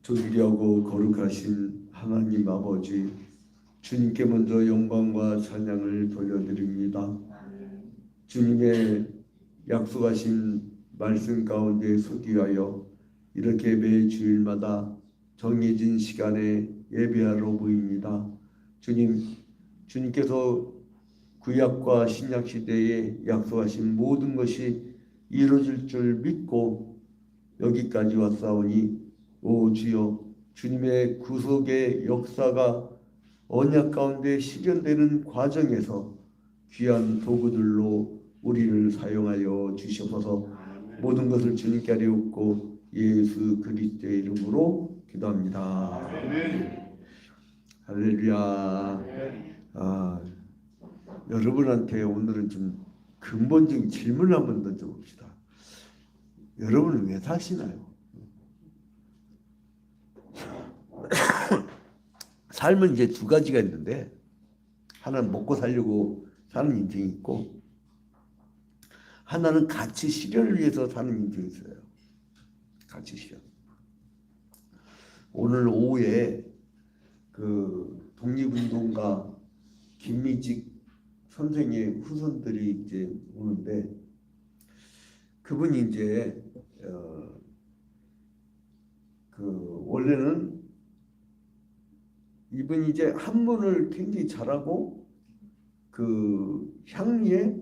존귀하고 거룩하신 하나님 아버지, 주님께 먼저 영광과 찬양을 돌려드립니다. 주님의 약속하신 말씀 가운데 소기하여 이렇게 매 주일마다 정해진 시간에 예배하러 모입니다. 주님께서 구약과 신약 시대에 약속하신 모든 것이 이루어질 줄 믿고 여기까지 왔사오니, 오 주여, 주님의 구속의 역사가 언약 가운데 실현되는 과정에서 귀한 도구들로 우리를 사용하여 주시옵소서. 모든 것을 주님께 아뢰옵고 예수 그리스도의 이름으로 기도합니다. 할렐루야. 여러분한테 오늘은 좀 근본적인 질문을 한번 던져봅시다. 여러분은 왜 사시나요? 삶은 이제 두 가지가 있는데, 하나는 먹고 살려고 사는 인생이 있고, 하나는 가치 실현을 위해서 사는 인생이 있어요. 가치 실현. 오늘 오후에 그 독립운동가 김미직 선생의 후손들이 이제 오는데, 그분이 이제 원래는 이분이 이제 한문을 굉장히 잘하고 그 향리에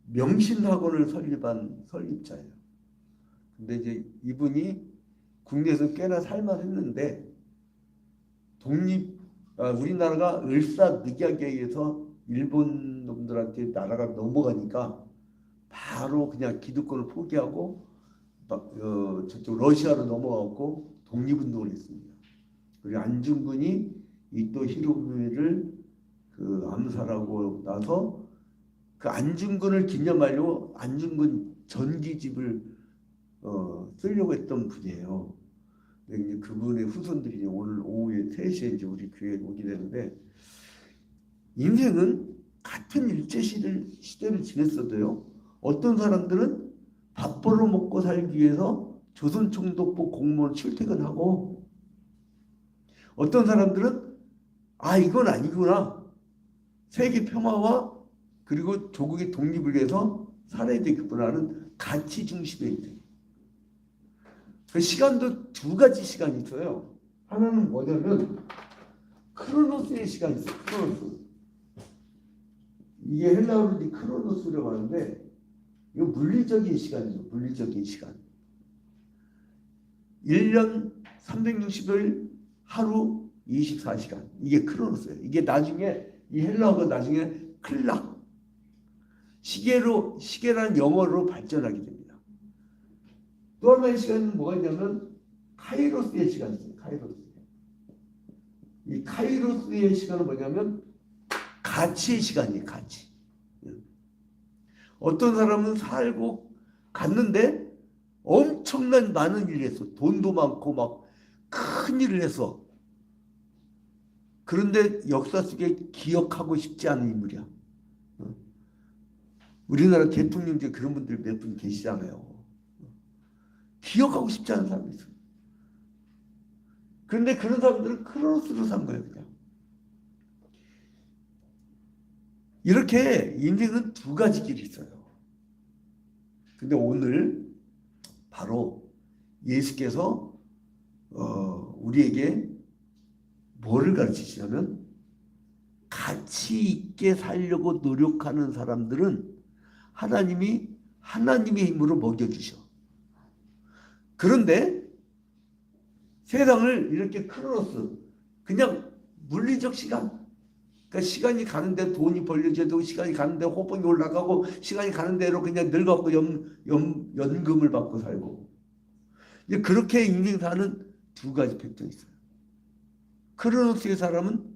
명신학원을 설립한 설립자예요. 근데 이제 이분이 국내에서 꽤나 살만했는데 우리나라가 을사늑약에 의해서 일본 놈들한테 나라가 넘어가니까 바로 그냥 기득권을 포기하고 저쪽 러시아로 넘어가고 독립운동을 했습니다. 그리고 안중근이 이토 히로부미를 암살하고 나서 그 안중근을 기념하려고 안중근 전기집을 쓰려고 했던 분이에요. 이제 그분의 후손들이 오늘 오후에 3시에 이제 우리 교회에 오게 되는데, 인생은 같은 일제시대를 지냈어도요, 어떤 사람들은 밥 벌어 먹고 살기 위해서 조선총독부 공무원 출퇴근하고, 어떤 사람들은 이건 아니구나, 세계 평화와 그리고 조국의 독립을 위해서 살아야 되겠구나는 가치 중심의 인생. 그 시간도 두 가지 시간이 있어요. 하나는 뭐냐면 크로노스의 시간이 있어요. 크로노스. 이게 헬라어로 크로노스라고 하는데, 이거 물리적인 시간이죠. 물리적인 시간. 1년 360일 하루 24시간. 이게 크로노스예요. 이게 나중에 이 헬라어가 나중에 클락, 시계라는 영어로 발전하게 됩니다. 또 하나의 시간은 뭐가 있냐면 카이로스의 시간이 있어요. 카이로스. 이 카이로스의 시간은 뭐냐면 가치의 시간이에요. 가치. 어떤 사람은 살고 갔는데 엄청난 많은 일을 했어. 돈도 많고 막 큰 일을 했어. 그런데 역사 속에 기억하고 싶지 않은 인물이야. 우리나라 대통령 중에 그런 분들 몇 분 계시잖아요. 기억하고 싶지 않은 사람이 있어요. 그런데 그런 사람들은 크로노스로 산 거예요. 그냥. 이렇게 인생은 두 가지 길이 있어요. 근데 오늘 바로 예수께서 우리에게 뭐를 가르치시냐면, 가치 있게 살려고 노력하는 사람들은 하나님이 하나님의 힘으로 먹여주셔. 그런데 세상을 이렇게 크로노스, 그냥 물리적 시간, 그러니까 시간이 가는데 돈이 벌려져도, 시간이 가는데 호봉이 올라가고, 시간이 가는 대로 그냥 늙어갖고 연금을 받고 살고, 이제 그렇게 인생 사는 두 가지 팩tor이 있어요. 크로노스의 사람은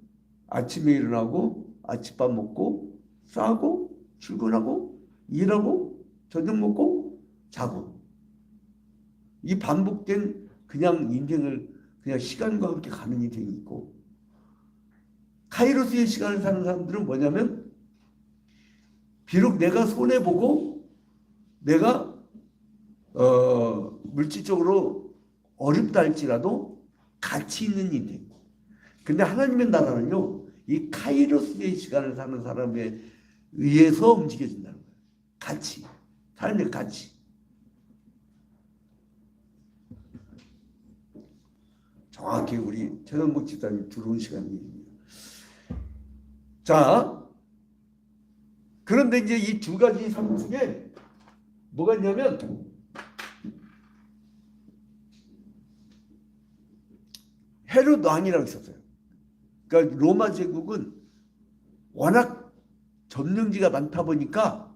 아침에 일어나고 아침밥 먹고 싸고 출근하고 일하고 저녁 먹고 자고, 이 반복된 그냥 인생을 그냥 시간과 함께 가는 인생이 있고, 카이로스의 시간을 사는 사람들은 뭐냐면, 비록 내가 손해보고 내가 물질적으로 어렵다 할지라도 가치 있는 인생. 근데 하나님의 나라는요, 이 카이로스의 시간을 사는 사람에 의해서 움직여진다는 거예요. 가치, 삶의 가치. 정확히 우리 최동복 집사님 들어온 시간입니다. 자, 그런데 이제 이 두 가지 삶 중에 뭐가 있냐면 헤롯 왕이라고 있었어요. 그러니까 로마 제국은 워낙 점령지가 많다 보니까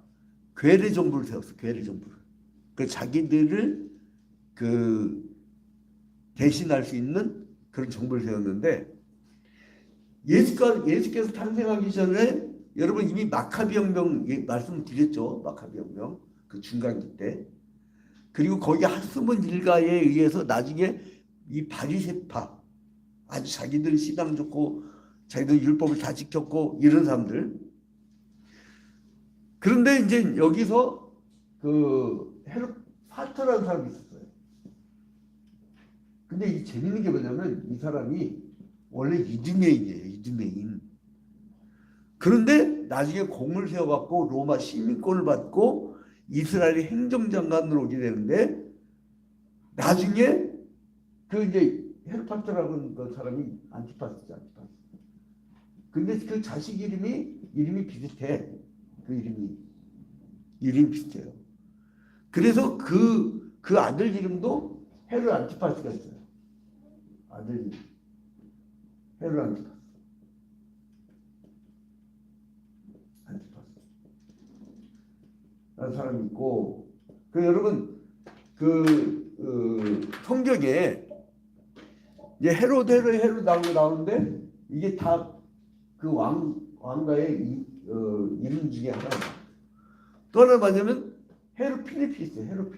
괴뢰 정부를 세웠어. 괴뢰 정부를. 그 자기들을 그 대신할 수 있는 그런 정부를 세웠는데 예수께서 탄생하기 전에 여러분 이미 마카비 혁명 말씀드렸죠. 마카비 혁명 그 중간기 때. 그리고 거기 하스몬 일가에 의해서 나중에 이 바리새파 아주 자기들 신앙 좋고 자기들 율법을 다 지켰고 이런 사람들. 그런데 이제 여기서 그 헤롯 파터라는 사람이 있었어요. 근데 이 재밌는 게 뭐냐면 이 사람이 원래 이두메인이에요. 이두메인. 그런데 나중에 공을 세워갖고 로마 시민권을 받고 이스라엘의 행정장관으로 오게 되는데 나중에 그 이제 헤르파트라는 그 사람이 안티파스죠. 안티파스. 근데 그 자식 이름이 비슷해. 그 이름이 비슷해요. 그래서 그 아들 이름도 헤르 안티파스가 있어요. 아들 이름. 헤르 안티파스. 라는 사람이 있고, 그 여러분 성경에 이제 헤롯 나오는데 이게 다 그 왕가의 이름 중에 하나예요. 또 하나 뭐냐면 헤롯 필립이 있어요. 헤롯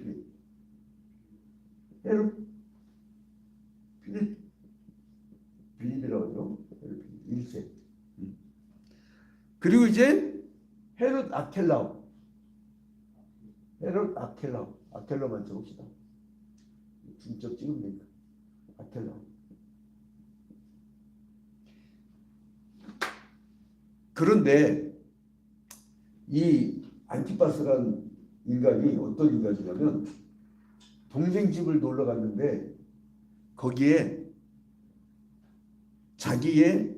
필립이라고 하죠. 헤롯 필립 1세. 그리고 이제 헤롯 아켈라만 적읍시다. 중적 찍으면 됩니다. 아켈라. 그런데 이 안티파스라는 인간이 어떤 인간이냐면 동생 집을 놀러 갔는데 거기에 자기의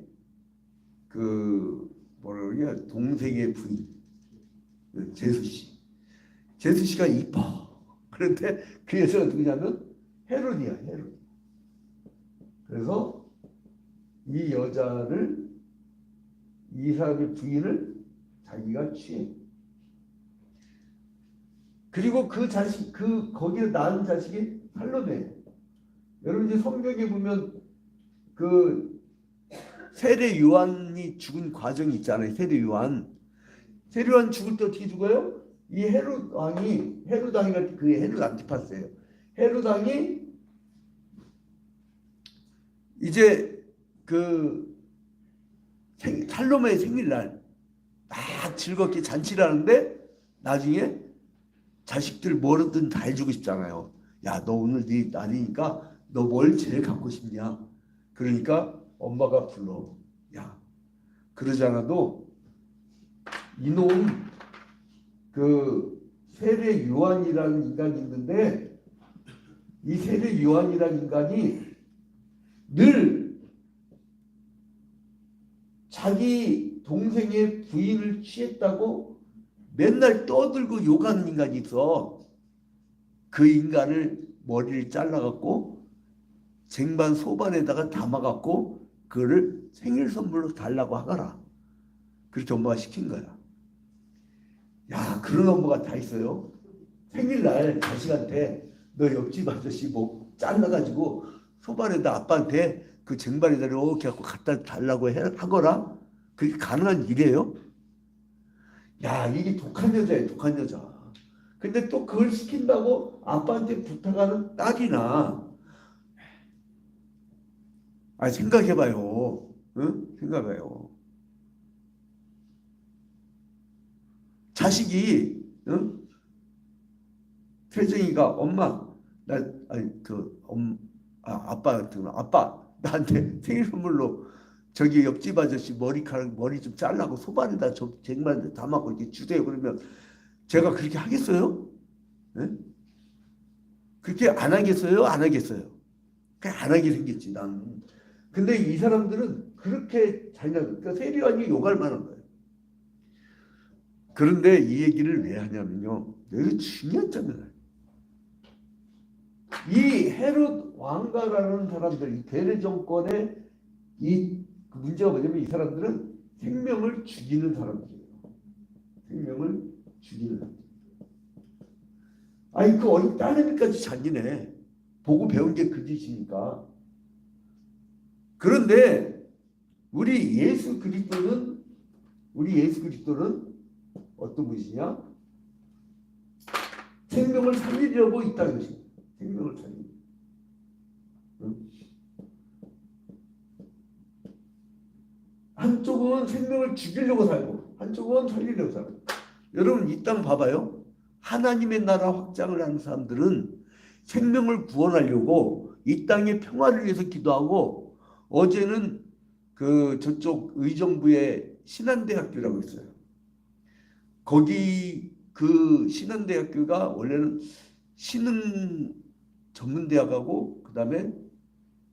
그 뭐라 그러냐 동생의 부인 제수씨가 이뻐. 그런데 그 여자가 누구냐면 헤롯이야. 헤롯. 그래서 이 여자를 이 사람의 부인을 자기가 취해. 그리고 그 자식 거기에 낳은 자식이 살로메. 여러분 이제 성경에 보면 그 세례 요한이 죽은 과정이 있잖아요. 세례 요한 죽을 때 어떻게 죽어요? 이 헤롯 왕이 그 헤롯 안티파스예요. 헤롯 왕이 이제 그 살로메의 생일날 막 즐겁게 잔치를 하는데 나중에 자식들 뭐든 다 해주고 싶잖아요. 야, 너 오늘 네 날이니까 너 뭘 제일 갖고 싶냐? 그러니까 엄마가 불러. 야, 그러지 않아도 이놈 그 세례 요한이라는 인간이 있는데 이 세례 요한이라는 인간이 늘 자기 동생의 부인을 취했다고 맨날 떠들고 욕하는 인간이 있어. 그 인간을 머리를 잘라갖고 쟁반 소반에다가 담아갖고 그거를 생일 선물로 달라고 하거라. 그렇게 엄마가 시킨 거야. 야, 그런 엄마가 다 있어요. 생일날 자식한테 너 옆집 아저씨 뭐 잘라가지고 소반에다 아빠한테 그 쟁반에다 이렇게 갖고 갖다 달라고 하거라. 그게 가능한 일이에요? 야, 이게 독한 여자예요. 독한 여자. 근데 또 그걸 시킨다고 아빠한테 부탁하는 딸이나 생각해봐요. 응? 생각해봐요. 자식이 태정이가 엄마 아빠 같은 거 아빠 나한테 생일 선물로 저기 옆집 아저씨 머리 좀 잘라고 소반에다 쟁반에 담아고 이렇게 주세요. 그러면 제가 그렇게 하겠어요? 네? 그렇게 안 하겠어요? 안 하겠어요? 그냥 안 하게 생겼지 나는. 근데 이 사람들은 그렇게 잘나 그러니까 세리안이 욕할 만한 거예요. 그런데 이 얘기를 왜 하냐면요. 여기 중요한 점이에요. 이 헤롯 왕가라는 사람들, 이 베레 정권의 이 문제가 뭐냐면 이 사람들은 생명을 죽이는 사람들이에요. 생명을 죽이는 사람들. 아니 그 어린 딸내미까지 잔인해. 보고 배운 게 그 짓이니까. 그런데 우리 예수 그리스도는 어떤 분이냐? 생명을 살리려고 있다는 것입니다. 생명을 살리려. 한쪽은 생명을 죽이려고 살고 한쪽은 살리려고 살고. 여러분 이 땅 봐봐요. 하나님의 나라 확장을 하는 사람들은 생명을 구원하려고 이 땅의 평화를 위해서 기도하고 어제는 그 저쪽 의정부의 신한대학교라고 있어요. 거기 그 신한대학교가 원래는 신흥 전문대학하고 그다음에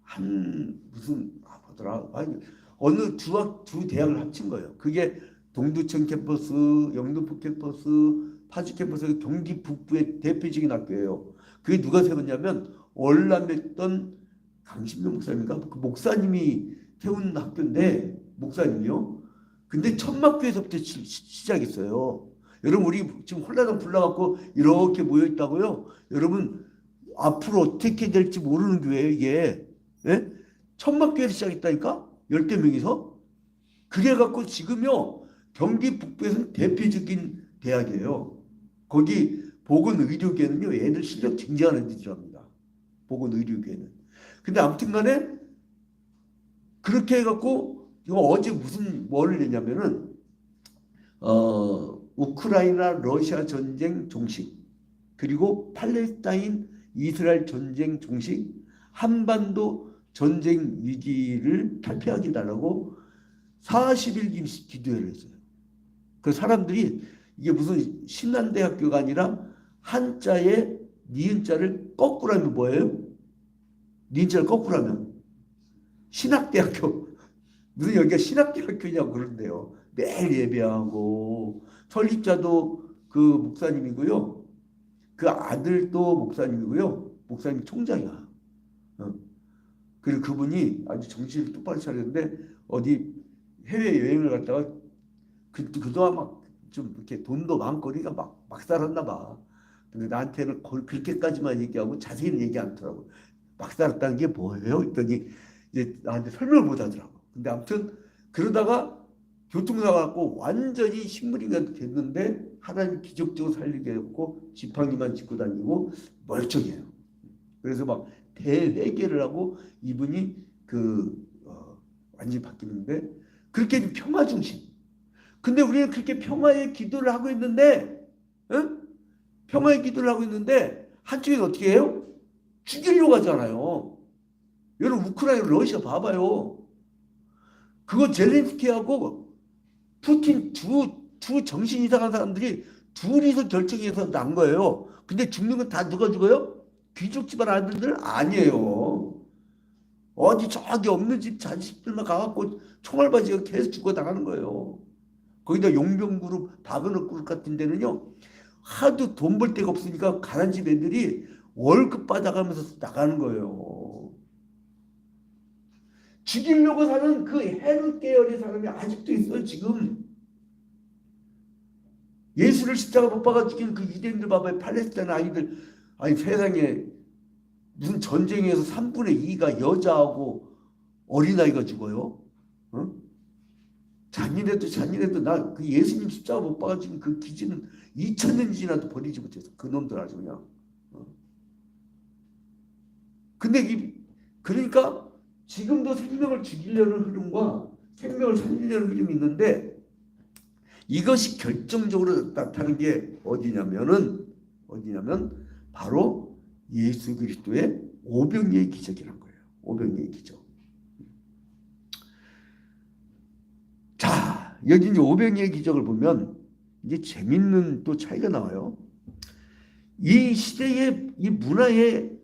한 무슨 뭐더라 어느 두 대학을 합친 거예요. 그게 동두천 캠퍼스, 영등포 캠퍼스, 파주 캠퍼스 경기 북부의 대표적인 학교예요. 그게 누가 세웠냐면 월남했던 강신명 목사님인가 그 목사님이 세운 학교인데 목사님이요. 근데 천막교에서부터 시작했어요. 여러분 우리 지금 홀라당 불러갖고 이렇게 모여 있다고요. 여러분 앞으로 어떻게 될지 모르는 교회예요 이게. 예? 천막교에서 시작했다니까 10대 명이서. 그래 갖고 지금요 경기 북부에서는 대표적인 대학이에요. 거기 보건의료계는요 애들 실력 굉장한 애들이랍니다. 보건의료계는. 근데 아무튼 간에 그렇게 해갖고 이거 어제 무슨 뭐를 냈냐면은 우크라이나 러시아 전쟁 종식 그리고 팔레스타인 이스라엘 전쟁 종식 한반도 전쟁 위기를 탈피하게 달라고 40일 기도회를 했어요. 그 사람들이 이게 무슨 신한대학교가 아니라 한자에 니은자를 거꾸로 하면 뭐예요? 니은자를 거꾸로 하면 신학대학교. 무슨 여기가 신학대학교냐고 그러는데요. 매일 예배하고 설립자도 그 목사님이고요. 그 아들도 목사님이고요. 목사님 총장이야. 그리고 그분이 아주 정신을 똑바로 차렸는데 어디 해외 여행을 갔다가 그동안 막 좀 이렇게 돈도 많고 그러니까 막 살았나 봐. 근데 나한테는 그렇게까지만 얘기하고 자세히는 얘기 안 하더라고. 막 살았다는 게 뭐예요? 했더니 이제 나한테 설명을 못 하더라고. 근데 아무튼 그러다가 교통사고 갖고 완전히 식물인간 됐는데 하나님 기적적으로 살리게 했고 지팡이만 짚고 다니고 멀쩡해요. 그래서 막 대회개를 하고 이분이 완전히 바뀌는데 그렇게 평화 중심. 근데 우리는 그렇게 평화의 기도를 하고 있는데, 응? 평화의 기도를 하고 있는데 한쪽에는 어떻게 해요? 죽이려고 하잖아요. 여러분 우크라이나 러시아 봐봐요. 그거 젤렌스키하고 푸틴 두 정신 이상한 사람들이 둘이서 결정해서 난 거예요. 근데 죽는 건 다 누가 죽어요? 귀족 집안 아들들 아니에요. 어디 저기 없는 집 자식들만 가갖고 총알바지가 계속 죽어 나가는 거예요. 거기다 용병그룹, 바그너그룹 같은 데는요. 하도 돈 벌 데가 없으니까 가난 집 애들이 월급 받아가면서 나가는 거예요. 죽이려고 사는 그 헤롯 계열의 사람이 아직도 있어요. 지금. 예수를 십자가 못 박아 죽인 그 유대인들 봐봐요. 팔레스타인 아이들. 아니 세상에 무슨 전쟁에서 3분의 2가 여자하고 어린아이가 죽어요. 어? 잔인해도 나 그 예수님 십자가 못 박아 죽인 그 기지는 2000년 지나도 버리지 못해서 그 놈들 아주 그냥. 근데 그러니까 지금도 생명을 죽이려는 흐름과 생명을 살리려는 흐름이 있는데 이것이 결정적으로 나타나는 게 어디냐면 바로 예수 그리스도의 오병이의 기적이란 거예요. 오병이의 기적. 여기 이제 오병이의 기적을 보면 이제 재밌는 또 차이가 나와요. 이 시대의 이 문화의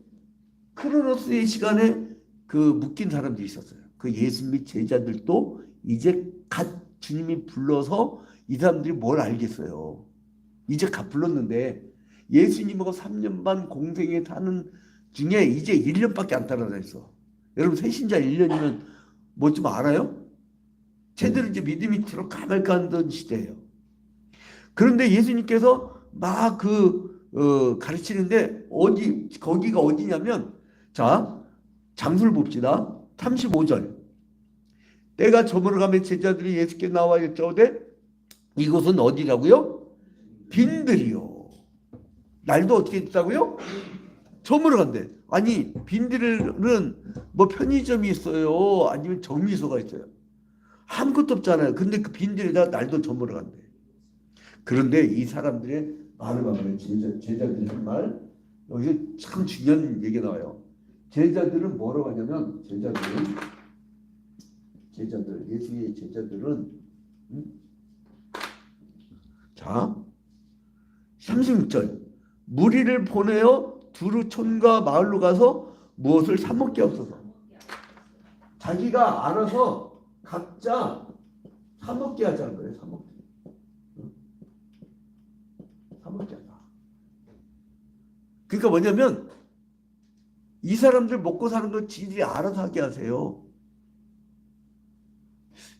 크로노스의 시간에 그 묶인 사람들이 있었어요. 그 예수 및 제자들도 이제 갓 주님이 불러서 이 사람들이 뭘 알겠어요. 이제 갓 불렀는데 예수님하고 3년 반 공생에 사는 중에 이제 1년밖에 안 따라다녔어. 여러분 새신자 1년이면 뭐 좀 알아요? 제대로 이제 믿음이 들어가 말까 하던 시대예요. 그런데 예수님께서 막 가르치는데 거기가 어디냐면 자 장소를 봅시다. 35절 때가 저물어가며 제자들이 예수께 나와 여쭤오되 이곳은 어디라고요? 빈들이요. 날도 어떻게 됐다고요? 저물어간대. 아니 빈들은 뭐 편의점이 있어요? 아니면 정미소가 있어요? 아무것도 없잖아요. 근데 그 빈들에다 날도 저물어간대. 그런데 이 사람들의 말을 봐봐요. 제자들이 한 말. 여기서 참 중요한 얘기가 나와요. 제자들은 뭐라고 하냐면 예수의 제자들은 자 36절 무리를 보내어 두루 촌과 마을로 가서 무엇을 사 먹게 없어서 자기가 알아서 각자 사 먹게 하자는 거예요. 사 먹게 하자. 그러니까 뭐냐면 이 사람들 먹고 사는 거 지들이 알아서 하게 하세요.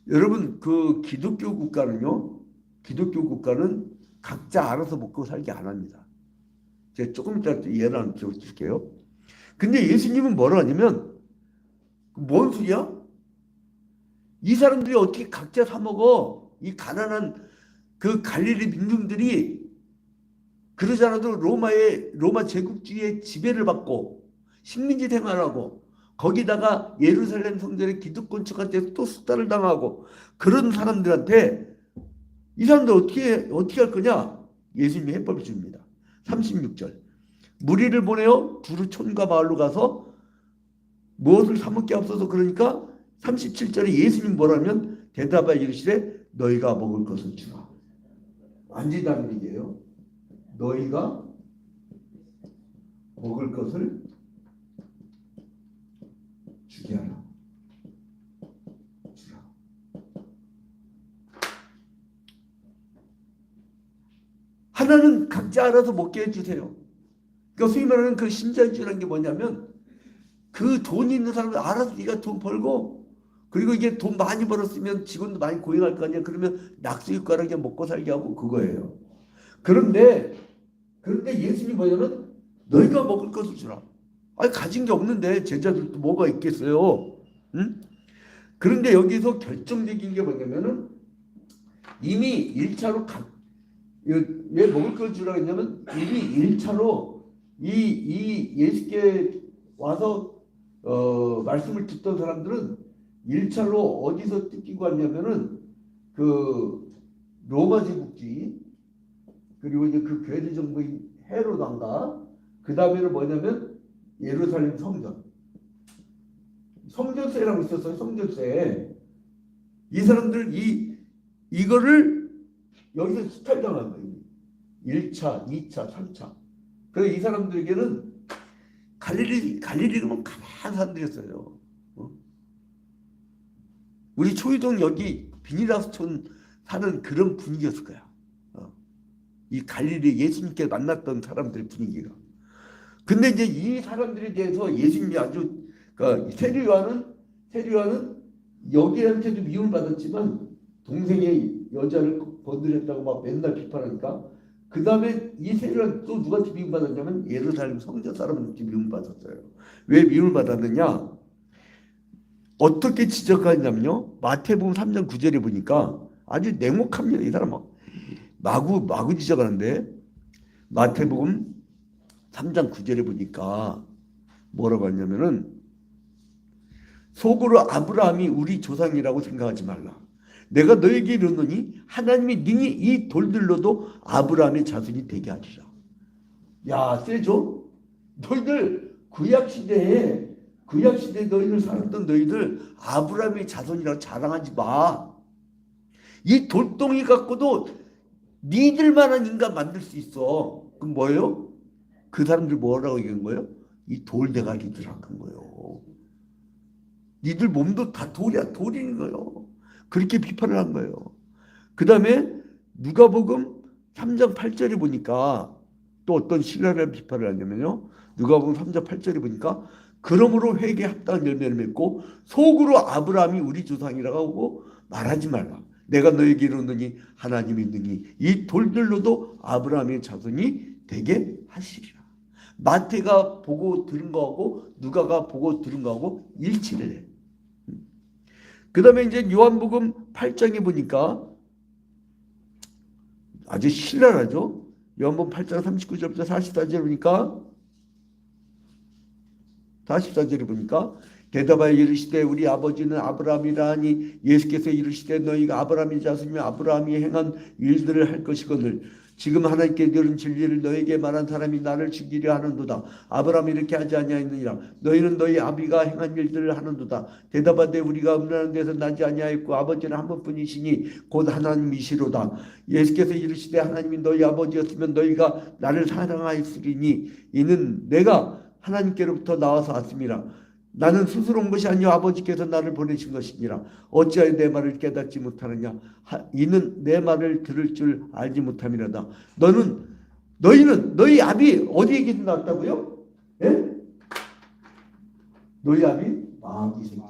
여러분 그 기독교 국가는 각자 알아서 먹고 살게 안 합니다. 제가 조금 이따 예를 하나 들어줄게요. 근데 예수님은 뭐라 하냐면 뭔 소리야? 이 사람들이 어떻게 각자 사 먹어? 이 가난한 그 갈릴리 민중들이 그러지 않아도 로마 제국주의의 지배를 받고 식민지 생활하고 거기다가 예루살렘 성전의 기득권층한테 또 수탈을 당하고 그런 사람들한테 이 사람들 어떻게 할 거냐? 예수님이 해법을 줍니다. 36절 무리를 보내어 두루 촌과 마을로 가서 무엇을 사 먹게 없어서 그러니까 37절에 예수님 뭐라면 대답하여 이르시되 너희가 먹을 것을 주라. 완전히 다른 얘기예요. 너희가 먹을 것을 주게 하라. 주라. 하나는 각자 알아서 먹게 해주세요. 그러니까 소위 말하는 그 신자유주의라는 게 뭐냐면 그 돈 있는 사람은 알아서 네가 돈 벌고 그리고 이게 돈 많이 벌었으면 직원도 많이 고용할 거 아니야. 그러면 낙수효과라게 먹고 살게 하고 그거예요. 그런데 예수님이 뭐냐면 너희가 먹을 것을 주라. 아니 가진 게 없는데 제자들도 뭐가 있겠어요. 응? 그런데 여기서 결정적인 게 뭐냐면은 이미 1차로 왜 먹을 걸 주라 했냐면 이미 1차로 이 예수께 와서 말씀을 듣던 사람들은 1차로 어디서 뜯기고 왔냐면은 그 로마 제국주의 그리고 이제 그 괴뢰 정부인 헤롯 왕가 그 다음에는 뭐냐면 예루살렘 성전세라고 있었어요. 성전세. 이 사람들 이거를 여기서 수탈당한 거예요. 1차, 2차, 3차. 그래서 이 사람들에게는 갈릴리는 가난한 사람들이었어요. 우리 초이동 여기 비닐하우스촌 사는 그런 분위기였을 거야. 이 갈릴리 예수님께 만났던 사람들의 분위기가. 근데 이제 이 사람들에 대해서 예수님이 아주 세리와는 여기한테도 미움을 받았지만 동생의 여자를 건드렸다고 막 맨날 비판하니까 그 다음에 이 세리와는 또 누구한테 미움받았냐면 예루살렘 성전 사람한테 미움받았어요. 왜 미움을 받았느냐? 어떻게 지적하냐면요. 마태복음 3장 9절에 보니까 아주 냉혹합니다. 이 사람 마구 지적하는데 마태복음 3장 9절에 보니까 뭐라고 하냐면은 속으로 아브라함이 우리 조상이라고 생각하지 말라. 내가 너에게 이르노니 하나님이 능히 이 돌들로도 아브라함의 자손이 되게 하리라. 야, 세죠? 너희들 구약시대에 너희들 살았던 너희들 아브라함의 자손이라고 자랑하지 마. 이 돌덩이 갖고도 니들만한 인간 만들 수 있어. 그럼 뭐예요? 그 사람들 뭐라고 얘기한 거예요? 이 돌대가리들 한 거예요. 니들 몸도 다 돌이야, 돌인 거예요. 그렇게 비판을 한 거예요. 그 다음에 누가복음 3장 8절에 보니까 또 어떤 신랄한 비판을 하냐면요. 누가복음 3장 8절에 보니까 그러므로 회개에 합당한 열매를 맺고 속으로 아브라함이 우리 조상이라고 하고 말하지 말라. 내가 너에게 이르노니 하나님이 있느니 이 돌들로도 아브라함의 자손이 되게 하시리라. 마태가 보고 들은 거하고 누가가 보고 들은 거하고 일치를 해. 그 다음에 이제 요한복음 8장에 보니까 아주 신랄하죠. 요한복음 8장 39절부터 44절 보니까 44절에 보니까 대답하여 이르시되 우리 아버지는 아브라함이라 하니 예수께서 이르시되 너희가 아브라함의 자손이며 아브라함이 행한 일들을 할 것이거늘 지금 하나님께 들은 진리를 너에게 말한 사람이 나를 죽이려 하는도다. 아브라함이 이렇게 하지 아니하였느니라. 너희는 너희 아비가 행한 일들을 하는도다. 대답하되 우리가 음란한 데서 나지 아니하였고 아버지는 한 분뿐이시니 곧 하나님이시로다. 예수께서 이르시되 하나님이 너희 아버지였으면 너희가 나를 사랑하였으리니 이는 내가 하나님께로부터 나와서 왔습니다. 나는 스스로 온 것이 아니요 아버지께서 나를 보내신 것이니라. 어찌하여 내 말을 깨닫지 못하느냐. 이는 내 말을 들을 줄 알지 못함이라다. 너희는 너희 아비 어디에 계신 나왔다고요? 예? 너희 아비 마귀 새끼.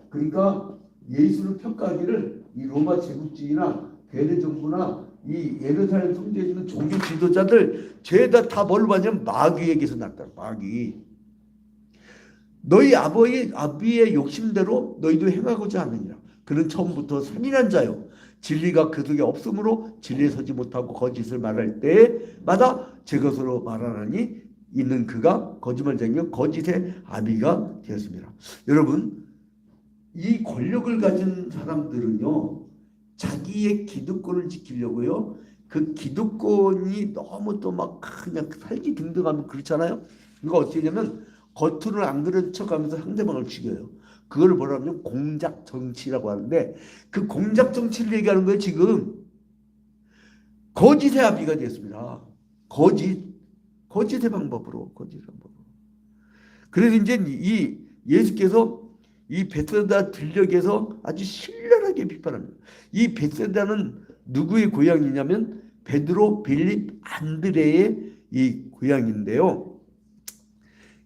그러니까 예수를 평가하기를 이 로마 제국주의나 괴뢰 정부나 이 예루살렘 성지에 있는 종교 지도자들 죄다 다 뭘로 봤냐면 마귀에게서 났다. 마귀. 너희 아비의 욕심대로 너희도 행하고자 하느니라. 그는 처음부터 산인한 자요. 진리가 그 속에 없으므로 진리에 서지 못하고 거짓을 말할 때마다 제 것으로 말하나니 있는 그가 거짓말쟁이요 거짓의 아비가 되었습니다. 여러분 이 권력을 가진 사람들은요. 자기의 기득권을 지키려고요. 그 기득권이 너무 또 막 그냥 살기 등등하면 그렇잖아요. 이거 어떻게 되냐면 겉으로는 안 그런 척하면서 상대방을 죽여요. 그걸 뭐라 하면 공작 정치라고 하는데 그 공작 정치를 얘기하는 거예요. 지금 거짓의 아비가 됐습니다. 거짓의 방법으로. 그래서 이제 이 예수께서 이 베세다 들녘에서 아주 신랄하게 비판합니다. 이 베세다는 누구의 고향이냐면 베드로, 빌립, 안드레의 이 고향인데요.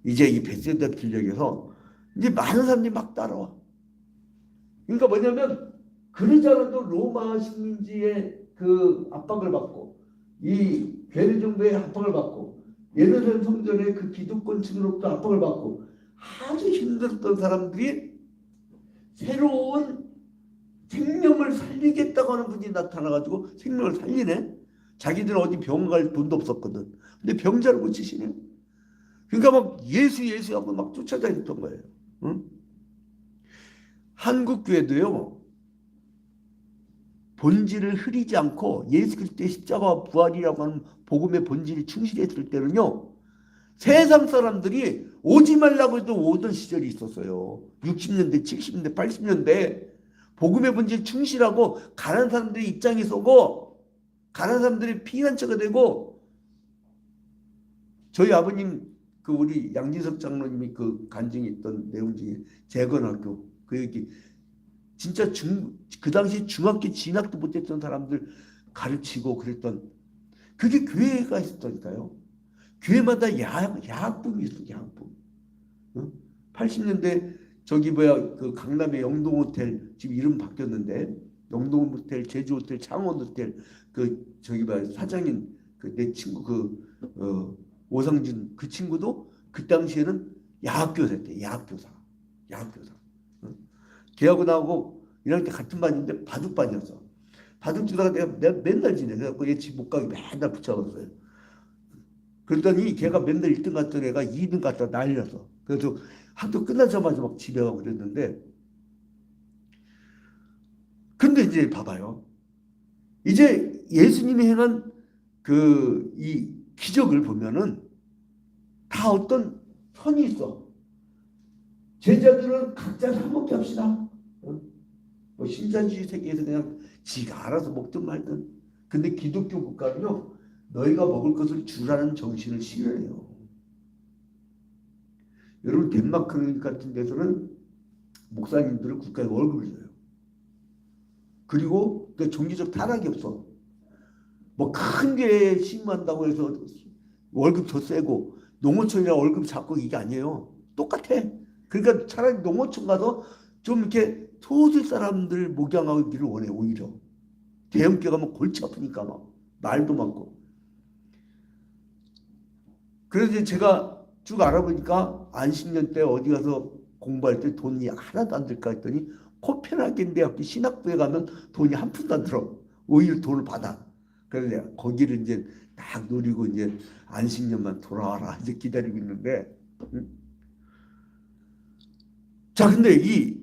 이제 이 베세다 들녘에서 이제 많은 사람들이 막 따라와. 그러니까 뭐냐면 그러지 않아도 로마 식민지의 그 압박을 받고 이 괴뢰 정부의 압박을 받고 예루살렘 성전의 그 기득권층으로부터 압박을 받고 아주 힘들었던 사람들이 새로운 생명을 살리겠다고 하는 분이 나타나가지고 생명을 살리네. 자기들은 어디 병원 갈 돈도 없었거든. 근데 병자를 고치시네. 그러니까 막 예수 하고 막 쫓아다녔던 거예요. 응? 한국 교회도요. 본질을 흐리지 않고 예수 그리스도의 십자가와 부활이라고 하는 복음의 본질이 충실했을 때는요. 세상 사람들이 오지 말라고 해도 오던 시절이 있었어요. 60년대, 70년대, 80년대 복음의 본질 충실하고 가난한 사람들의 입장에 서고 가난한 사람들이 피난처가 되고 저희 아버님 그 우리 양진석 장로님이 그 간증에 있던 내용 중에 재건학교 그 얘기 진짜 그 당시 중학교 진학도 못했던 사람들 가르치고 그랬던 그게 교회가 있었다니까요. 교회마다 야학부이 있어. 야학부. 80년대 저기 그 강남의 영동호텔 지금 이름 바뀌었는데 영동호텔, 제주호텔, 창원호텔 그 저기 사장인 그 내 친구 오상진 그 친구도 그 당시에는 야학교사였대. 야학교사. 걔하고 나하고 1학년 때 같은 반인데 바둑반이었어. 바둑 두다가 내가 맨날 지내. 그래갖고 얘 집 못 가게 맨날 붙잡았어요. 그랬더니 걔가 맨날 1등 갔던 애가 2등 갔다 날렸어. 그래서 학교 끝나자마자 막 집에 가고 그랬는데 근데 이제 봐봐요. 이제 예수님이 행한 이 기적을 보면은 다 어떤 선이 있어. 제자들은 각자 사먹게 합시다. 뭐 신자주의 세계에서 그냥 지가 알아서 먹든 말든. 근데 기독교 국가는요, 너희가 먹을 것을 주라는 정신을 싫어해요. 여러분 덴마크 같은 데서는 목사님들은 국가에 월급을 줘요. 그리고 종교적 타락이 없어. 뭐 큰 게 심한다고 해서 월급 더 세고 농어촌이랑 월급 작고 이게 아니에요. 똑같아. 그러니까 차라리 농어촌 가서 좀 이렇게 소수 사람들 목양하기를 원해. 오히려 대형교 가면 골치 아프니까 막 말도 많고. 그래서 제가 쭉 알아보니까 안식년 때 어디 가서 공부할 때 돈이 하나도 안 들까 했더니 코펜하겐 대학교 신학부에 가면 돈이 한 푼도 안 들어. 오히려 돈을 받아. 그래서 내가 거기를 이제 딱 노리고 이제 안식년만 돌아와라 이제 기다리고 있는데, 응? 자, 근데 이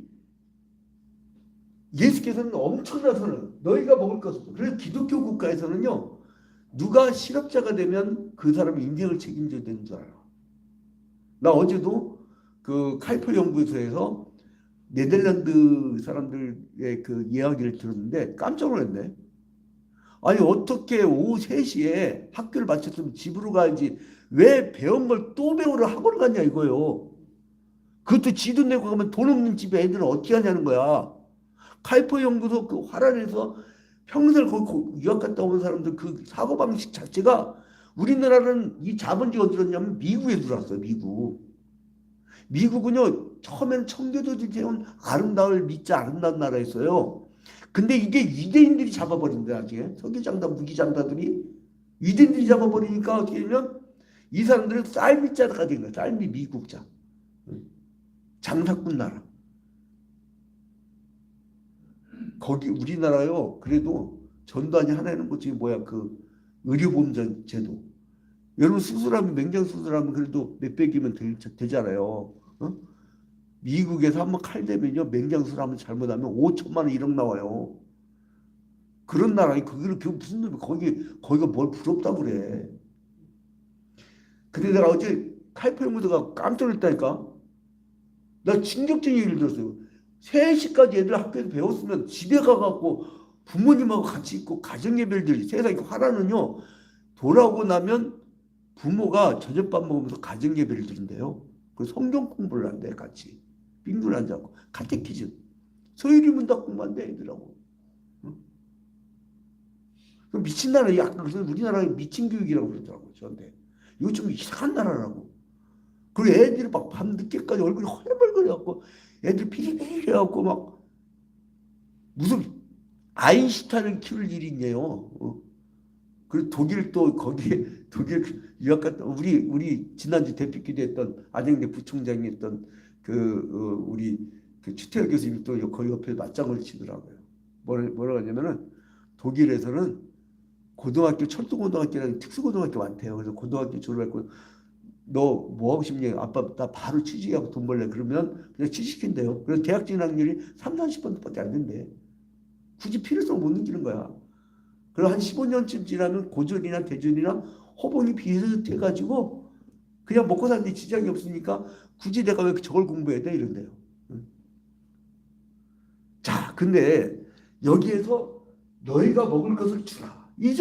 예수께서는 엄청난 선을 너희가 먹을 것을. 그래서 기독교 국가에서는요, 누가 실업자가 되면 그 사람의 인생을 책임져야 되는 줄 알아. 나 어제도 그 칼프 연구소에서 네덜란드 사람들의 그 이야기를 들었는데 깜짝 놀랐네. 아니 어떻게 오후 3시에 학교를 마쳤으면 집으로 가야지 왜 배운 걸 또 배우러 학원을 갔냐 이거예요. 그것도 지도 내고 가면 돈 없는 집에 애들은 어떻게 하냐는 거야. 칼퍼 연구소 그 화란에서 평생 거기 유학 갔다 온 사람들 그 사고방식 자체가, 우리나라는 이 자본주의 어디로 왔냐면 미국에 들어왔어요. 미국은요 처음에는 청교도들이 세운 아름다울 믿자 아름다운 나라였어요. 근데 이게 유대인들이 잡아버린 거야. 나중에 서기장단 무기장단들이 유대인들이 잡아버리니까 어떻게 되면 이 사람들은 쌀미자가 된 거야. 쌀미 미국자, 장사꾼 나라. 거기 우리나라요 그래도 전두환이 하나 해놓은 것 중에 뭐야, 그 의료보험 제도. 여러분 수술하면 맹장 수술하면 그래도 몇백이면 되잖아요. 어? 미국에서 한번 칼대면요 맹장 수술하면 잘못하면 5천만 원 1억 나와요. 그런 나라에 거기를 무슨 놈이 거기가 뭘 부럽다고 그래. 근데 내가 어제 칼페무드가 깜짝 놀랐다니까. 나 충격적인 얘기를 들었어요. 3시까지 애들 학교에서 배웠으면 집에 가갖고 부모님하고 같이 있고 가정예배를 세상에 화라는요 돌아오고 나면 부모가 저녁밥 먹으면서 가정예배를 드린대요. 그 성경 공부를 한대 같이. 빙글 앉아고 카테키즘. 서유리 문답 공부한대 애들하고. 응? 미친 나라. 약간 그래서 우리나라에 미친 교육이라고 그러더라고요. 저한테. 이거 좀 이상한 나라라고. 그리고 애들이 막 밤늦게까지 얼굴이 허벌거려갖고 애들 피리피리 해갖고 막 무슨 아인슈타인을 키울 일이 있네요. 그리고 독일 또 거기에 독일 유학 갔다 우리 지난주 대표기도 했던 안영대 부총장이 했던 우리 그 추태열 교수님이 또 거기 옆에 맞장구를 치더라고요. 뭐라고 하냐면은 독일에서는 고등학교 철도고등학교라는 특수고등학교 많대요. 그래서 고등학교 졸업했고 너 뭐 하고 싶냐? 아빠 나 바로 취직하고 돈 벌래. 그러면 그냥 취직한대요. 그래서 대학 진학률이 30~40%밖에 안 된대. 굳이 필요성 못 느끼는 거야. 그리고 한 15년쯤 지나면 고졸이나 대졸이나 호봉이 비슷해가지고 그냥 먹고 사는데 지장이 없으니까 굳이 내가 왜 저걸 공부해야 돼? 이런대요. 자, 근데 여기에서 너희가 먹을 것을 주라. 이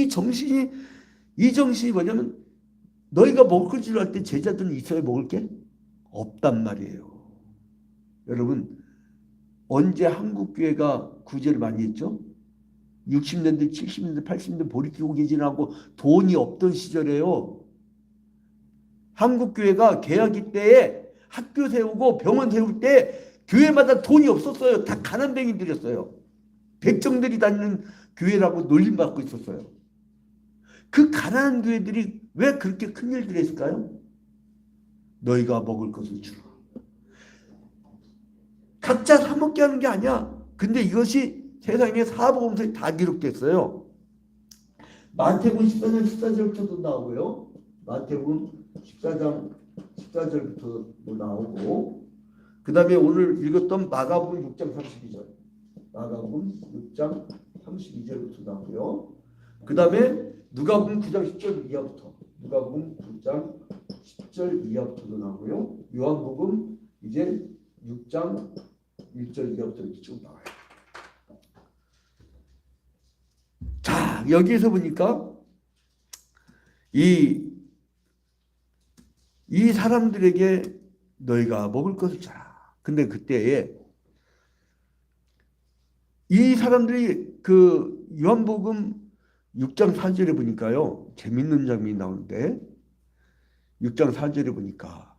정신이 뭐냐면 너희가 먹을 걸 주려 할 때 제자들은 있어야 먹을 게 없단 말이에요. 여러분 언제 한국교회가 구제를 많이 했죠? 60년대, 70년대, 80년대 보리키고 개진하고 돈이 없던 시절에요. 한국교회가 개혁이 때에 학교 세우고 병원 세울 때 교회마다 돈이 없었어요. 다 가난뱅이들이었어요. 백정들이 다니는 교회라고 놀림받고 있었어요. 그 가난한 교회들이 왜 그렇게 큰 일들을 했을까요? 너희가 먹을 것을 주라. 각자 사 먹게 하는 게 아니야. 근데 이것이 세상에 사복음서에 다 기록됐어요. 마태복음 14장 14절부터도 나오고요. 마태복음 14장 14절부터도 나오고, 그 다음에 오늘 읽었던 마가복음 6장 32절, 마가복음 6장 32절부터 나오고요. 그 다음에 누가복음 9장 10절 이하부터, 누가복음 9장 10절 이하부터도 나오고요. 요한복음 이제 6장 1절 이하부터 이렇게 쭉 나와요. 자, 여기에서 보니까 이 사람들에게 너희가 먹을 것을 줘라. 근데 그때에 이 사람들이 그 요한복음 6장 4절에 보니까요. 재밌는 장면이 나오는데 6장 4절에 보니까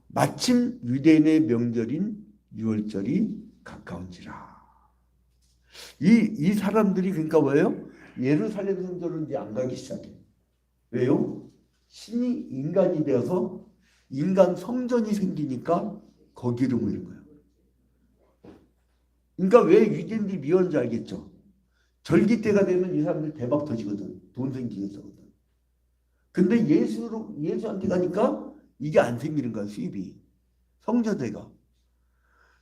마침 유대인의 명절인 유월절이 가까운지라. 이 사람들이 그러니까 뭐예요? 예루살렘 성전을 이제 안 가기 시작해. 왜요? 신이 인간이 되어서 인간 성전이 생기니까 거기로 모이는 거예요. 그러니까 왜 유대인들이 미워하는지 알겠죠? 절기 때가 되면 이 사람들 대박 터지거든. 돈 생기겠거든. 근데 예수한테 가니까 이게 안 생기는 거야, 수입이. 성전대가.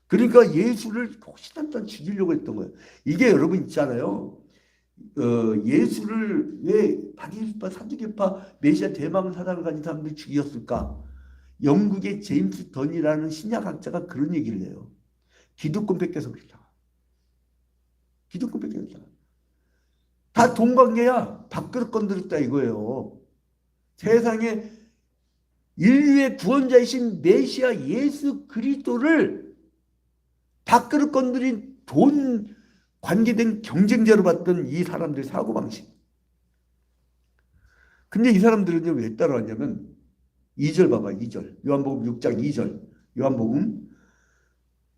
그러니까 예수를 혹시나 죽이려고 했던 거예요. 이게 여러분 있잖아요. 예수를 왜 바리새파, 사두개파, 메시아 대망 사상을 가진 사람들이 죽였을까? 영국의 제임스 던이라는 신약학자가 그런 얘기를 해요. 기득권 뺏겨서 그렇다. 기득권 뺏겨서. 다 돈 관계야. 밥그릇 건드렸다 이거예요. 세상에 인류의 구원자이신 메시아 예수 그리스도를 밥그릇 건드린 돈 관계된 경쟁자로 봤던 이 사람들의 사고방식. 근데 이 사람들은 왜 따라왔냐면 2절 봐봐. 2절. 요한복음 6장 2절. 요한복음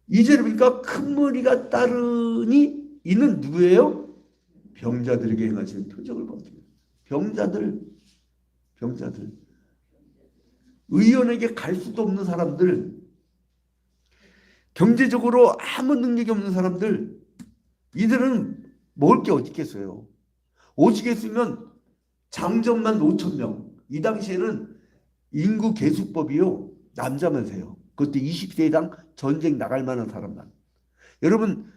2절에 보니까 큰 머리가 따르니 이는 누구예요? 병자들에게 행하시는 표적을 보여줍니다. 병자들. 의원에게 갈 수도 없는 사람들. 경제적으로 아무 능력이 없는 사람들. 이들은 먹을 게 어디 있겠어요. 오시겠으면 장정만 5천 명. 이 당시에는 인구 계수법이요. 남자만 세요. 그것도 20세당 전쟁 나갈 만한 사람만. 여러분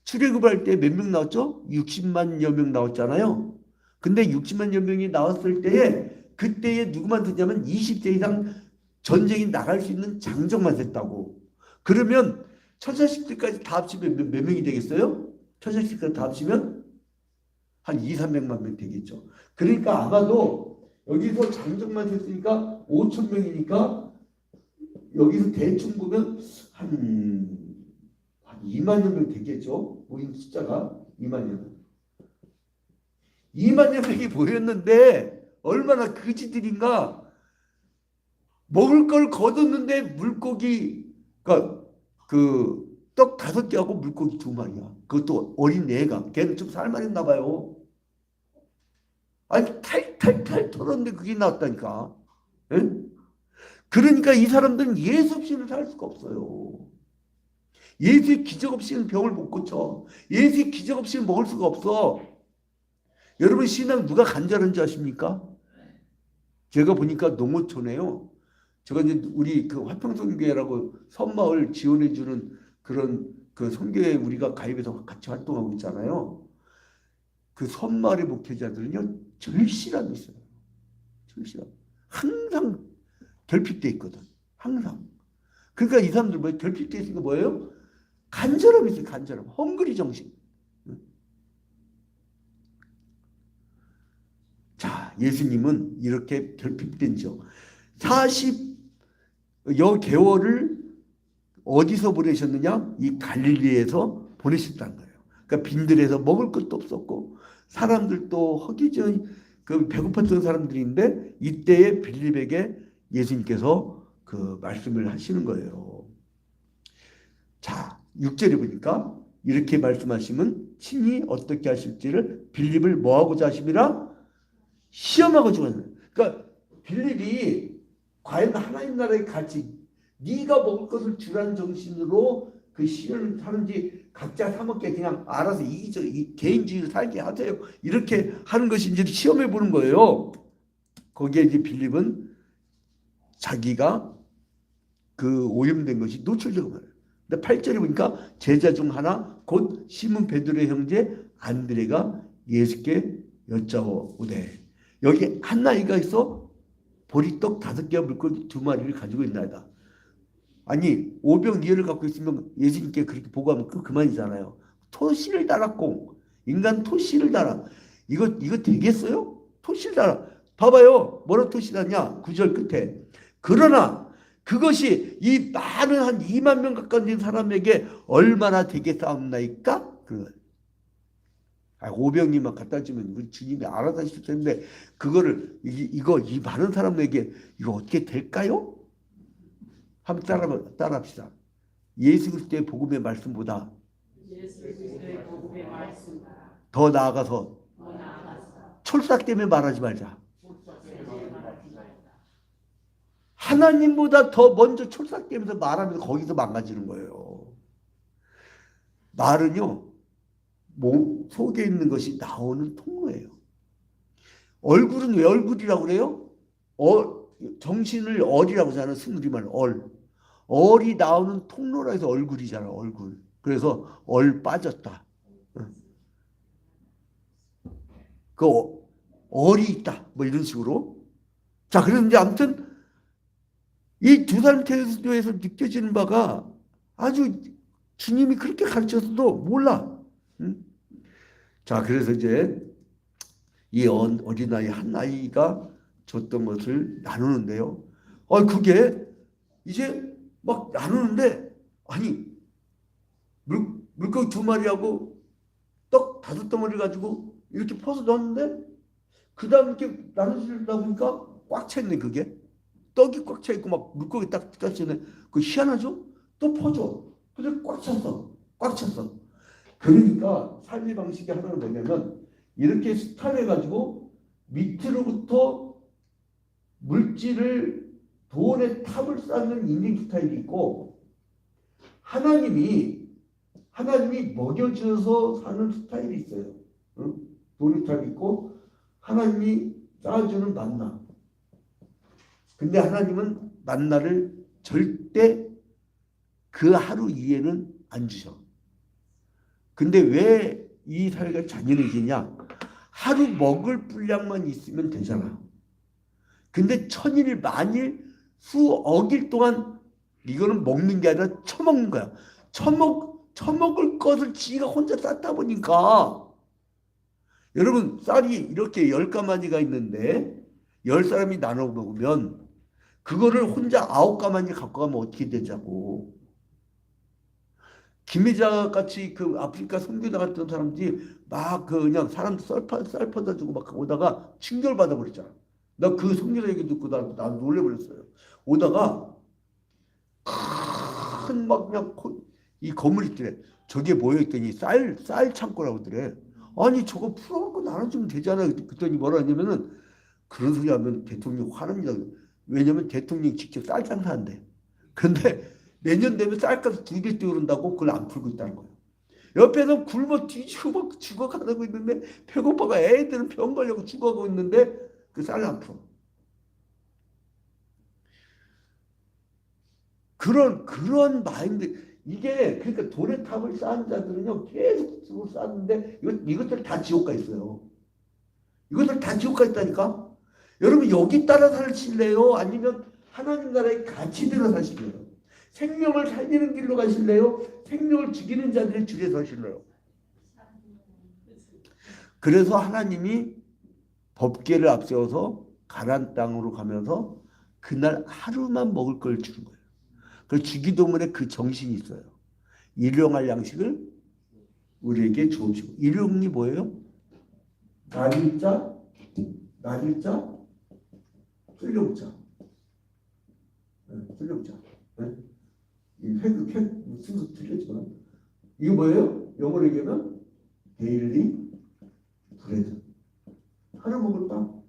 출애굽할 때 몇 명 나왔죠? 60만여 명 나왔잖아요. 근데 60만여 명이 나왔을 때에 그때에 누구만 듣냐면 20세 이상 전쟁이 나갈 수 있는 장정만 됐다고. 그러면 천사식들까지 다 합치면 몇 명이 되겠어요? 천사식들까지 다 합치면 한 2, 300만 명 되겠죠. 그러니까 아마도 여기서 장정만 됐으니까 5천 명이니까 여기서 대충 보면 한 2만여 명 되겠죠. 모인 숫자가 2만여 명. 2만여 명이 모였는데 얼마나 거지들인가. 먹을 걸 거뒀는데 물고기 그러니까 그 떡 5개하고 물고기 2마리야. 그것도 어린 애가. 걔는 좀 살만했나 봐요. 아니 탈탈탈 털었는데 그게 나왔다니까. 에? 그러니까 이 사람들은 예수 없이는 살 수가 없어요. 예수의 기적 없이는 병을 못 고쳐. 예수의 기적 없이는 먹을 수가 없어. 여러분 신앙 누가 간절한지 아십니까? 제가 보니까 농어촌에요. 제가 이제 우리 그 화평선교회라고 섬마을 지원해주는 그런 그 선교회 우리가 가입해서 같이 활동하고 있잖아요. 그 섬마을의 목회자들은요 절실함이 있어요. 절실함. 항상 결핍돼 있거든. 항상. 그러니까 이 사람들 뭐 결핍돼 있으니까 뭐예요? 간절함이 있어요. 간절함. 헝그리 정신. 자, 예수님은 이렇게 결핍된 지 40여 개월을 어디서 보내셨느냐? 이 갈릴리에서 보내셨다는 거예요. 그러니까 빈들에서 먹을 것도 없었고 사람들도 허기져 그 배고팠던 사람들인데 이때에 빌립에게 예수님께서 그 말씀을 하시는 거예요. 자, 6절에 보니까 이렇게 말씀하시면 친히 어떻게 하실지를 빌립을 뭐하고자 하심이라? 시험하고자 하는. 그러니까 빌립이 과연 하나님 나라에 같이 네가 먹을 것을 주라는 정신으로 그 시험을 하는지 각자 사먹게 그냥 알아서 이 개인주의를 살게 하세요. 이렇게 하는 것인지 시험해 보는 거예요. 거기에 이제 빌립은 자기가 그 오염된 것이 노출되고 말해요. 근데 8절에 보니까 제자 중 하나 곧 시몬 베드로의 형제 안드레가 예수께 여짜오되 여기 한 나이가 있어 보리떡 5개와 물고기 2마리를 가지고 있나이다. 아니 오병이어를 갖고 있으면 예수님께 그렇게 보고하면 그만이잖아요. 토시를 달았고 인간 토시를 달아. 이거 되겠어요? 토시를 달아. 봐봐요. 뭐라 토시 달냐? 9절 끝에. 그러나 그것이 이 많은 한 2만 명 가까운 사람에게 얼마나 되겠사옵나이까? 그 오병이만 갖다 주면 우리 주님이 알아서 하실 텐데 그거를 이 많은 사람에게 이거 어떻게 될까요? 한번 따라합시다. 예수 그리스도의 복음의 말씀보다 더 나아가서 촐싹 때문에 말하지 말자. 하나님보다 더 먼저 촐싹대면서 말하면서 거기서 망가지는 거예요. 말은요, 몸 속에 있는 것이 나오는 통로예요. 얼굴은 왜 얼굴이라고 그래요? 정신을 얼이라고 하잖아요. 승리말 얼. 얼이 나오는 통로라 해서 얼굴이잖아. 얼굴. 그래서 얼 빠졌다. 그 얼이 있다. 뭐 이런 식으로. 자, 그래서 이제 아무튼 이 두 사람 태도에서 느껴지는 바가 아주 주님이 그렇게 가르쳐서도 몰라. 응? 자, 그래서 이제 이 어린아이 한 아이가 줬던 것을 나누는데요. 그게 이제 막 나누는데 아니 물고기 2마리하고 떡 5덩어리 가지고 이렇게 퍼서 넣었는데 그 다음 이렇게 나누시다 보니까 꽉 찼네. 그게 떡이 꽉 차 있고 막 물고기 딱 tas네. 그 희한하죠? 또 퍼줘. 근데 꽉 찼어. 꽉 찼어. 그러니까 삶의 방식이 하나는 뭐냐면 이렇게 스탑해가지고 밑으로부터 물질을 돈의 탑을 쌓는 인생 스타일이 있고 하나님이 먹여주어서 사는 스타일이 있어요. 응? 돈의 탑이 있고 하나님이 쌓아주는 만나. 근데 하나님은 만나를 절대 그 하루 이해는 안 주셔. 근데 왜 이 사회가 잔인해지냐? 하루 먹을 분량만 있으면 되잖아. 근데 천일, 만일, 수억일 동안 이거는 먹는 게 아니라 처먹는 거야. 처먹을 것을 지가 혼자 쌓다 보니까 여러분 쌀이 이렇게 10가마니가 있는데 10사람이 나눠 먹으면 그거를 혼자 9가마니 갖고 가면 어떻게 되자고. 김혜자 같이 그 아프리카 선교 나갔던 사람들이 막 그냥 사람 쌀 퍼다 주고 막 오다가 칭결받아 버렸잖아. 나 그 선교사 얘기 듣고 나 놀래버렸어요. 오다가 큰 막 그냥 이 건물이 있더래. 저게 뭐야 했더니 쌀 창고라고 하더래. 아니 저거 풀어갖고 나눠주면 되잖아. 그랬더니 뭐라 하냐면은 그런 소리 하면 대통령 화납니다. 왜냐면 대통령이 직접 쌀 장사한대. 근데 내년 되면 쌀값 2배 뛰어오른다고 그걸 안 풀고 있다는 거예요. 옆에서 굶어 뒤지고 막 죽어가고 있는데 배고파가 애들은 병 걸려고 죽어가고 있는데 그 쌀을 안 풀어. 그런 마인드. 이게 그러니까 돈의 탑을 쌓은 자들은요 계속 쌓는데 이것들 다 지옥 가 있어요. 이것들 다 지옥 가 있다니까. 여러분 여기 따라 사실래요? 아니면 하나님 나라의 가치대로 사실래요? 생명을 살리는 길로 가실래요? 생명을 죽이는 자들의 줄에 서실래요? 그래서 하나님이 법궤를 앞세워서 가나안 땅으로 가면서 그날 하루만 먹을 걸 주는 거예요. 그 주기도문에 그 정신이 있어요. 일용할 양식을 우리에게 주옵시고. 일용이 뭐예요? 날일자, 풀용자. 풀용자. 이 순서 틀렸지만 이거 뭐예요? 영어로 얘기하면 데일리 브레드. 하루 먹을 빵.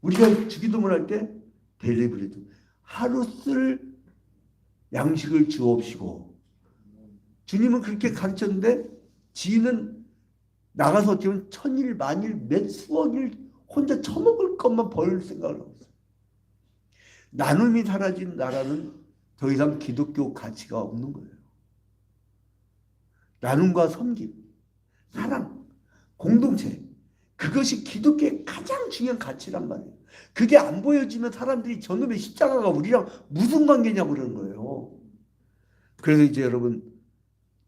우리가 주기도문 할 때 데일리 브레드. 하루 쓸 양식을 주옵시고. 주님은 그렇게 가르쳤는데 지는 나가서 어떻게 보면 천일, 만일, 몇 수억일 혼자 처먹을 것만 벌 생각을 하고 있어요. 나눔이 사라진 나라는 더 이상 기독교 가치가 없는 거예요. 나눔과 섬김, 사랑, 공동체, 그것이 기독교의 가장 중요한 가치란 말이에요. 그게 안 보여지면 사람들이 저놈의 십자가가 우리랑 무슨 관계냐고 그러는 거예요. 그래서 이제 여러분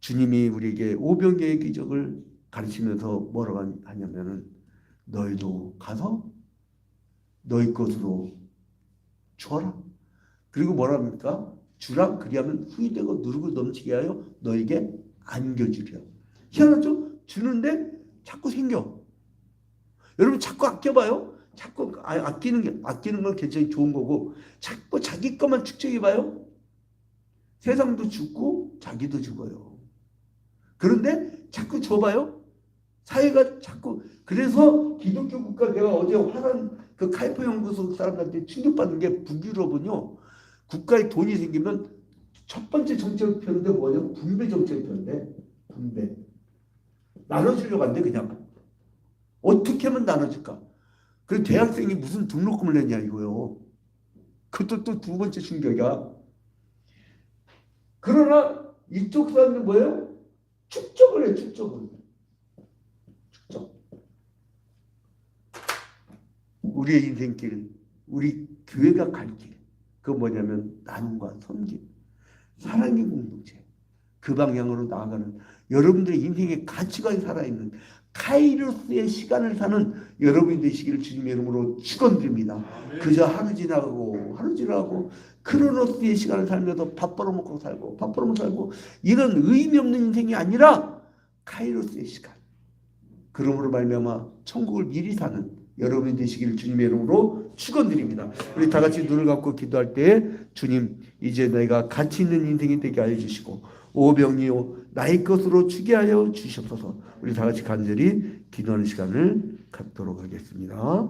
주님이 우리에게 오병이어의 기적을 가르치면서 뭐라고 하냐면은 너희도 가서 너희 것으로 주어라. 그리고 뭐라 합니까? 주라. 그리하면 후히되고 누르고 넘치게 하여 너에게 안겨주리라. 희한하죠? 주는데 자꾸 생겨. 여러분 자꾸 아껴봐요. 자꾸 아끼는 건 굉장히 좋은 거고 자꾸 자기 것만 축적해봐요. 세상도 죽고 자기도 죽어요. 그런데 자꾸 줘봐요. 사회가 자꾸 그래서 기독교 국가 내가 어제 화난 그 칼포 연구소 사람들한테 충격받는 게 북유럽은요. 국가에 돈이 생기면 첫 번째 정책을 펴는데 뭐냐면 분배 정책을 펴는데 분배. 나눠주려고 하는데 그냥 어떻게 하면 나눠줄까? 그리고 대학생이 무슨 등록금을 내냐 이거요. 그것도 또 두 번째 충격이야. 그러나 이쪽 사람들은 뭐예요? 축적을 해, 축적을. 축적. 우리의 인생길, 우리 교회가 갈 길. 그건 뭐냐면 나눔과 섬김, 사랑의 공동체. 그 방향으로 나아가는 여러분들의 인생의 가치관이 살아있는 카이로스의 시간을 사는 여러분이 되시기를 주님의 이름으로 축원드립니다. 그저 하루 지나고 크로노스의 시간을 살면서 밥 벌어먹고 살고 이런 의미 없는 인생이 아니라 카이로스의 시간. 그러므로 말미암아 천국을 미리 사는 여러분이 되시기를 주님의 이름으로 축원드립니다. 우리 다 같이 눈을 감고 기도할 때 주님 이제 너희가 가치 있는 인생이 되게 하여 주시고 오병이요 나의 것으로 주게 하여 주시옵소서. 우리 다 같이 간절히 기도하는 시간을 갖도록 하겠습니다.